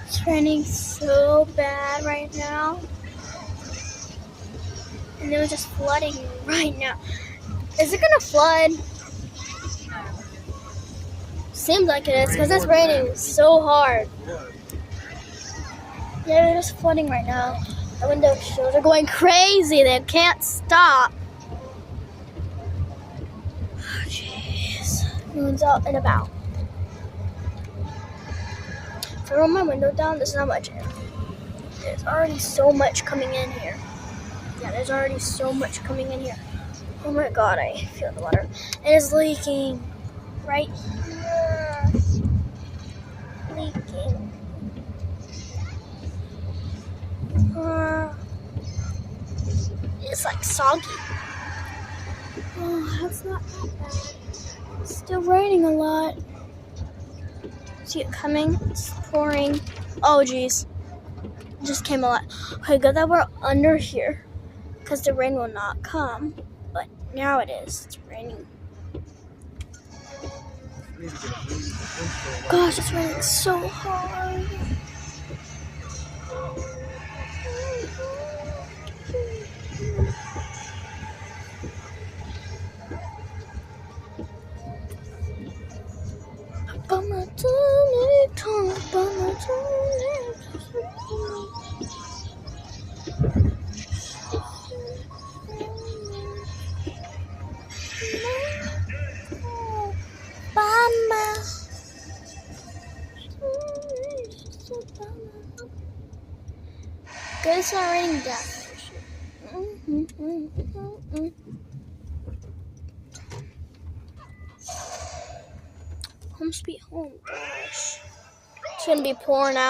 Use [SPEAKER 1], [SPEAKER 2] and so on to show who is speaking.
[SPEAKER 1] It's raining so bad right now. And it was just flooding right now. Is it gonna flood? Seems like it is because it's raining so hard. Yeah, they're just flooding right now. The window sills are going crazy. They can't stop. Oh, jeez. Moon's out and about. If I roll my window down, there's not much in. There's already so much coming in here. Yeah, there's already so much coming in here. Oh my god, I feel the water. It is leaking right here. Leaking. It's like soggy. Oh, that's not that bad. It's still raining a lot. See it coming? It's pouring. Oh, geez. It just came a lot. Okay, good that we're under here because the rain will not come. But now it is. It's raining. Gosh, it's raining so hard. Good, it's not raining down. Home sweet home. Gosh. It's gonna be pouring out.